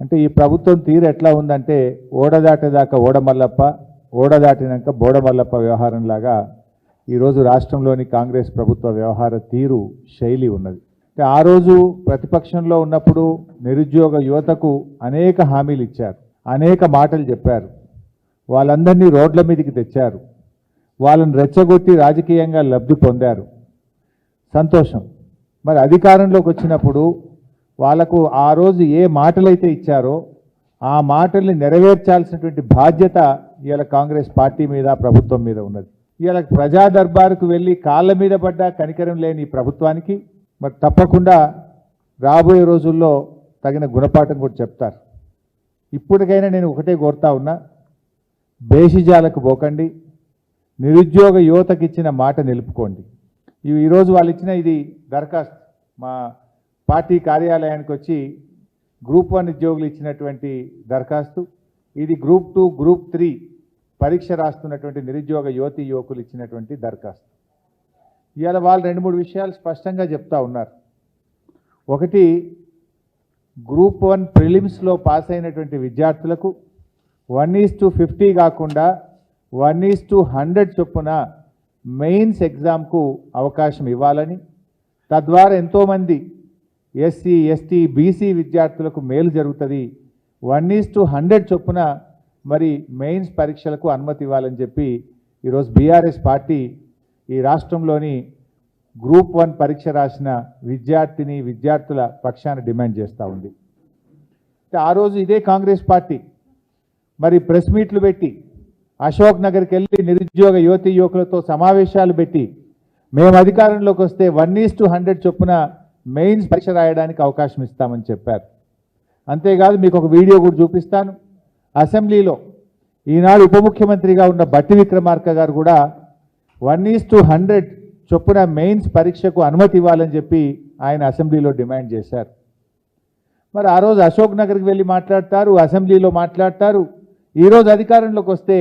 అంటే ఈ ప్రభుత్వం తీరు ఎట్లా ఉందంటే ఓడదాటేదాకా ఓడమల్లప్ప, ఓడదాటినాక బోడమల్లప్ప వ్యవహారంలాగా ఈరోజు రాష్ట్రంలోని కాంగ్రెస్ ప్రభుత్వ వ్యవహార తీరు శైలి ఉన్నది. అంటే ఆ రోజు ప్రతిపక్షంలో ఉన్నప్పుడు నిరుద్యోగ యువతకు అనేక హామీలు ఇచ్చారు, అనేక మాటలు చెప్పారు, వాళ్ళందరినీ రోడ్ల మీదకి తెచ్చారు, వాళ్ళని రెచ్చగొట్టి రాజకీయంగా లబ్ధి పొందారు. సంతోషం. మరి అధికారంలోకి వచ్చినప్పుడు వాళ్లకు ఆ రోజు ఏ మాటలైతే ఇచ్చారో ఆ మాటల్ని నెరవేర్చాల్సినటువంటి బాధ్యత ఇవాళ కాంగ్రెస్ పార్టీ మీద, ప్రభుత్వం మీద ఉన్నది. ఇవాళ ప్రజా దర్బారుకు వెళ్ళి కాళ్ళ మీద పడ్డ కనికరం లేని ఈ ప్రభుత్వానికి మరి తప్పకుండా రాబోయే రోజుల్లో తగిన గుణపాఠం కూడా చెప్తారు. ఇప్పటికైనా నేను ఒకటే కోరుతా ఉన్నా, బేషిజాలకు పోకండి, నిరుద్యోగ యువతకి ఇచ్చిన మాట నిలుపుకోండి. ఈరోజు వాళ్ళు ఇచ్చిన ఇది దరఖాస్తు, మా పార్టీ కార్యాలయానికి వచ్చి గ్రూప్ 1 ఉద్యోగులు ఇచ్చినటువంటి దరఖాస్తు, ఇది గ్రూప్ 2, గ్రూప్ 3 పరీక్ష రాస్తున్నటువంటి నిరుద్యోగ యువతీ యువకులు ఇచ్చినటువంటి దరఖాస్తు. ఇవాళ వాళ్ళు 2-3 విషయాలు స్పష్టంగా చెప్తా ఉన్నారు. ఒకటి, గ్రూప్ 1 ప్రిలిమ్స్లో పాస్ అయినటువంటి విద్యార్థులకు 1:50 కాకుండా 1:100 చొప్పున మెయిన్స్ ఎగ్జామ్కు అవకాశం ఇవ్వాలని, తద్వారా ఎంతోమంది ఎస్సీ, ఎస్టీ, బీసీ విద్యార్థులకు మేలు జరుగుతుంది. 1:100 చొప్పున మరి మెయిన్స్ పరీక్షలకు అనుమతి ఇవ్వాలని చెప్పి ఈరోజు బీఆర్ఎస్ పార్టీ ఈ రాష్ట్రంలోని గ్రూప్ 1 పరీక్ష రాసిన విద్యార్థుల పక్షాన డిమాండ్ చేస్తూ ఉంది. ఆ రోజు ఇదే కాంగ్రెస్ పార్టీ మరి ప్రెస్ మీట్లు పెట్టి అశోక్ నగర్కి వెళ్ళి నిరుద్యోగ యువతీ యువకులతో సమావేశాలు పెట్టి మేము అధికారంలోకి వస్తే 1:100 చొప్పున మెయిన్స్ పరీక్ష రాయడానికి అవకాశం ఇస్తామని చెప్పారు. అంతేకాదు మీకు ఒక వీడియో కూడా చూపిస్తాను. అసెంబ్లీలో ఈనాడు ఉప ముఖ్యమంత్రిగా ఉన్న బట్టి విక్రమార్క గారు కూడా 1:100 చొప్పున మెయిన్స్ పరీక్షకు అనుమతి ఇవ్వాలని చెప్పి ఆయన అసెంబ్లీలో డిమాండ్ చేశారు. మరి ఆ రోజు అశోక్ నగర్కి వెళ్ళి మాట్లాడతారు, అసెంబ్లీలో మాట్లాడతారు. ఈరోజు అధికారంలోకి వస్తే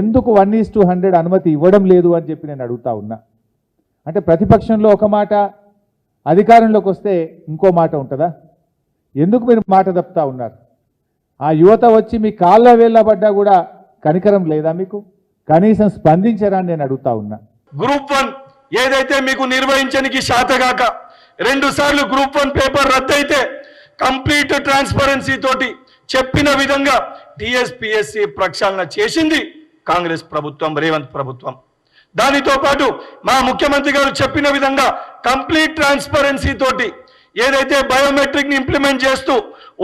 ఎందుకు 1:100 అనుమతి ఇవ్వడం లేదు అని చెప్పి నేను అడుగుతా ఉన్నా. అంటే ప్రతిపక్షంలో ఒక మాట, అధికారంలోకి వస్తే ఇంకో మాట ఉంటుందా? ఎందుకు మీరు మాట తప్పుతా ఉన్నారు? ఆ యువత వచ్చి మీ కాళ్ళ వేళ్ళబడ్డా కూడా కనికరం లేదా మీకు? కనీసం స్పందించరా అని నేను అడుగుతా ఉన్నా. గ్రూప్ 1 ఏదైతే మీకు నిర్వహించడానికి శాతగాక 2 సార్లు గ్రూప్ 1 పేపర్ రద్దయితే కంప్లీట్ ట్రాన్స్పరెన్సీ తోటి చెప్పిన విధంగా టీఎస్పీఎస్సీ ప్రక్షాళన చేసింది కాంగ్రెస్ ప్రభుత్వం, రేవంత్ ప్రభుత్వం. దానితో పాటు మా ముఖ్యమంత్రి గారు చెప్పిన విధంగా కంప్లీట్ ట్రాన్స్పరెన్సీ తోటి ఏదైతే బయోమెట్రిక్ ని ఇంప్లిమెంట్ చేస్తూ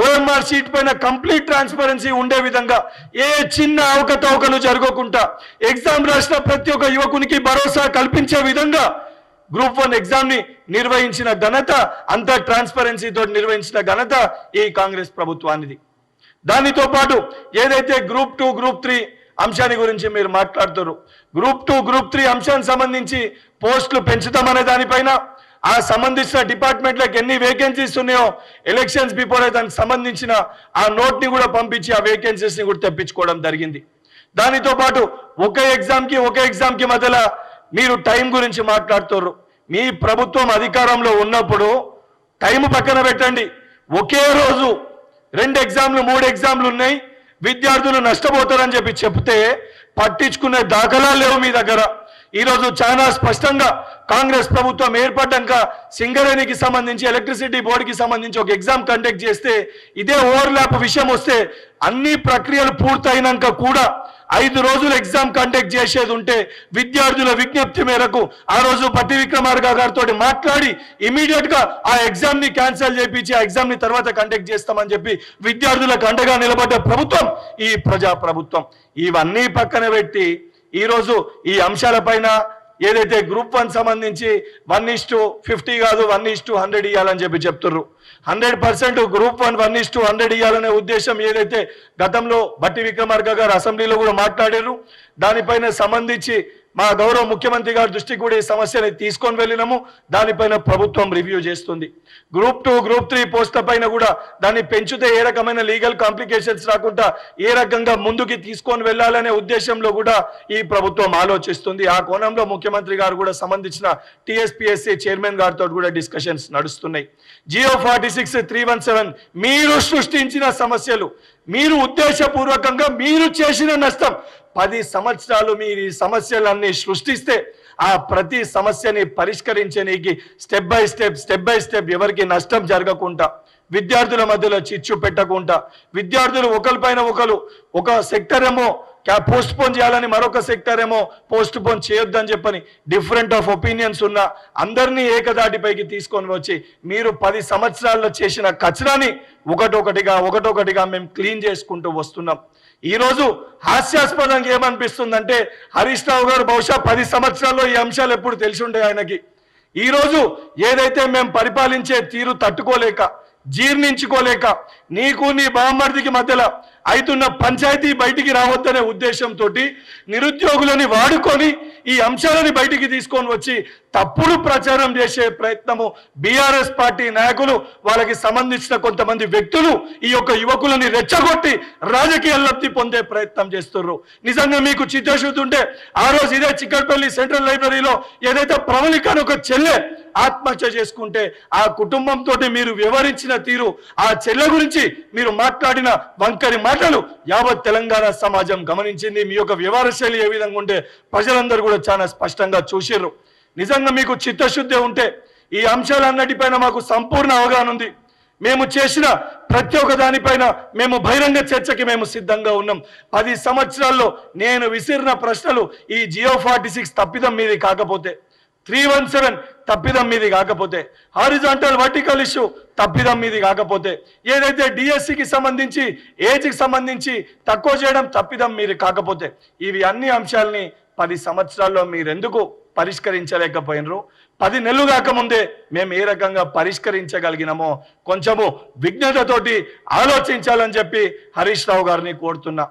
ఓఎంఆర్ షీట్ పైన కంప్లీట్ ట్రాన్స్పరెన్సీ ఉండే విధంగా ఏ చిన్న అవకతవకలు జరగకుండా ఎగ్జామ్ రాసిన ప్రతి ఒక్క యువకునికి భరోసా కల్పించే విధంగా గ్రూప్ 1 ఎగ్జామ్ ని నిర్వహించిన ఘనత, అంత ట్రాన్స్పరెన్సీ తోటి నిర్వహించిన ఘనత ఈ కాంగ్రెస్ ప్రభుత్వానిది. దానితో పాటు ఏదైతే గ్రూప్ 2, గ్రూప్ 3 అంశాన్ని గురించి మీరు మాట్లాడుతారు, గ్రూప్ 2, గ్రూప్ 3 అంశానికి సంబంధించి పోస్టులు పెంచుతామనే దానిపైన ఆ సంబంధించిన డిపార్ట్మెంట్లకు ఎన్ని వేకెన్సీస్ ఉన్నాయో ఎలక్షన్స్ బిఫోర్ దానికి సంబంధించిన ఆ నోట్ని కూడా పంపించి ఆ వేకెన్సీస్ని కూడా తెప్పించుకోవడం జరిగింది. దానితో పాటు ఒక ఎగ్జామ్కి మధ్యలో మీరు టైం గురించి మాట్లాడుతారు. మీ ప్రభుత్వం అధికారంలో ఉన్నప్పుడు టైం పక్కన పెట్టండి, ఒకే రోజు 2 ఎగ్జామ్లు 3 ఎగ్జామ్లు ఉన్నాయి, విద్యార్థులు నష్టపోతారని చెప్పి చెప్తే పట్టించుకునే దాఖలాలు లేవు మీ దగ్గర. ఈరోజు చాలా స్పష్టంగా కాంగ్రెస్ ప్రభుత్వం ఏర్పడ్డాక సింగరేణికి సంబంధించి ఎలక్ట్రిసిటీ బోర్డుకి సంబంధించి ఒక ఎగ్జామ్ కండక్ట్ చేస్తే ఇదే ఓవర్లాప్ విషయం వస్తే అన్ని ప్రక్రియలు పూర్తయినాక కూడా 5 రోజులు ఎగ్జామ్ కండక్ట్ చేసేది ఉంటే విద్యార్థుల విజ్ఞప్తి మేరకు ఆ రోజు బట్టి విక్రమార్క గారితో మాట్లాడి ఇమీడియట్ గా ఆ ఎగ్జామ్ ని క్యాన్సిల్ చేయించి ఆ ఎగ్జామ్ ని తర్వాత కండక్ట్ చేస్తామని చెప్పి విద్యార్థులకు అండగా నిలబడ్డ ప్రభుత్వం ఈ ప్రజా ప్రభుత్వం. ఇవన్నీ పక్కన పెట్టి ఈరోజు ఈ అంశాలపైన ఏదైతే గ్రూప్ 1 సంబంధించి 1:50 కాదు 1:100 ఇవ్వాలని చెప్పి చెప్తున్నారు. 100% గ్రూప్ 1 1:100 ఇవ్వాలనే ఉద్దేశం ఏదైతే గతంలో బట్టి విక్రమార్క గారు అసెంబ్లీలో కూడా మాట్లాడారు, దానిపైన సంబంధించి మా గౌరవ ముఖ్యమంత్రి గారి దృష్టికి కూడా ఈ సమస్యని తీసుకొని వెళ్ళినాము. దానిపైన ప్రభుత్వం రివ్యూ చేస్తుంది. గ్రూప్ 2, గ్రూప్ 3 పోస్టుల పైన కూడా దాన్ని పెంచితే ఏ రకమైన లీగల్ కాంప్లికేషన్స్ రాకుండా ఏ రకంగా ముందుకి తీసుకొని వెళ్ళాలనే ఉద్దేశంలో కూడా ఈ ప్రభుత్వం ఆలోచిస్తుంది. ఆ కోణంలో ముఖ్యమంత్రి గారు కూడా సంబంధించిన టీఎస్పీఎస్సీ చైర్మన్ గారితో కూడా డిస్కషన్స్ నడుస్తున్నాయి. జియో 46-317 మీరు సృష్టించిన సమస్యలు, మీరు ఉద్దేశపూర్వకంగా మీరు చేసిన నష్టం. 10 సంవత్సరాలు మీరు ఈ సమస్యలన్నీ సృష్టిస్తే ఆ ప్రతి సమస్యని పరిష్కరించడానికి స్టెప్ బై స్టెప్ ఎవరికి నష్టం జరగకుండా, విద్యార్థుల మధ్యలో చిచ్చు పెట్టకుండా, విద్యార్థులు ఒకరిపైన ఒకరు ఒక సెక్టర్ ఏమో పోస్ట్ పోన్ చేయాలని మరొక సెక్టర్ ఏమో పోస్ట్ పోన్ చేయొద్దని చెప్పని డిఫరెంట్ ఆఫ్ ఒపీనియన్స్ ఉన్న అందరినీ ఏకదాటిపైకి తీసుకొని వచ్చి మీరు 10 సంవత్సరాల్లో చేసిన కచరాని ఒకటొకటిగా మేము క్లీన్ చేసుకుంటూ వస్తున్నాం. ఈరోజు హాస్యాస్పదంగా ఏమనిపిస్తుందంటే హరీష్ రావు గారు బహుశా 10 సంవత్సరాల్లో ఈ అంశాలు ఎప్పుడు తెలిసి ఉండే ఆయనకి. ఈరోజు ఏదైతే మేము పరిపాలించే తీరు తట్టుకోలేక, జీర్ణించుకోలేక, నీకు నీ బామ్మర్దికి మధ్యలో అవుతున్న పంచాయతీ బయటికి రావద్దనే ఉద్దేశంతో నిరుద్యోగులని వాడుకొని ఈ అంశాలని బయటికి తీసుకొని వచ్చి తప్పుడు ప్రచారం చేసే ప్రయత్నము బీఆర్ఎస్ పార్టీ నాయకులు, వాళ్ళకి సంబంధించిన కొంతమంది వ్యక్తులు ఈ యొక్క యువకులని రెచ్చగొట్టి రాజకీయ లబ్ధి పొందే ప్రయత్నం చేస్తున్నారు. నిజంగా మీకు చిత్తశుద్ధి ఉంటే ఆ రోజు ఇదే చిక్కడపల్లి సెంట్రల్ లైబ్రరీలో ఏదైతే ప్రవళిక అని ఒక చెల్లె ఆత్మహత్య చేసుకుంటే ఆ కుటుంబంతో మీరు వివరించిన తీరు, ఆ చెల్లె గురించి మీరు మాట్లాడిన వంకరి మాటలు యావత్ తెలంగాణ సమాజం గమనించింది. మీ యొక్క వ్యవహార శైలి ఏ విధంగా ఉంటే ప్రజలందరూ కూడా చాలా స్పష్టంగా చూసిర్రు. నిజంగా మీకు చిత్తశుద్ధి ఉంటే ఈ అంశాలన్నిటిపైన మాకు సంపూర్ణ అవగాహన ఉంది. మేము చేసిన ప్రతి ఒక్క దానిపైన మేము బహిరంగ చర్చకి మేము సిద్ధంగా ఉన్నాం. 10 సంవత్సరాల్లో నేను విసిరిన ప్రశ్నలు ఈ జియో 46 తప్పిదం మీది కాకపోతే, 317 తప్పిదం మీది కాకపోతే, హారిజాంటల్ వర్టికల్ ఇష్యూ తప్పిదం మీది కాకపోతే, ఏదైతే డిఎస్సికి సంబంధించి ఏజ్కి సంబంధించి తక్కువ చేయడం తప్పిదం మీది కాకపోతే, ఇవి అన్ని అంశాలని 10 సంవత్సరాల్లో మీరెందుకు పరిష్కరించలేకపోయినరు? 10 నెలలు కాకముందే మేము ఏ రకంగా పరిష్కరించగలిగినామో కొంచెము విజ్ఞతతోటి ఆలోచించాలని చెప్పి హరీష్ రావు గారిని కోరుతున్నా.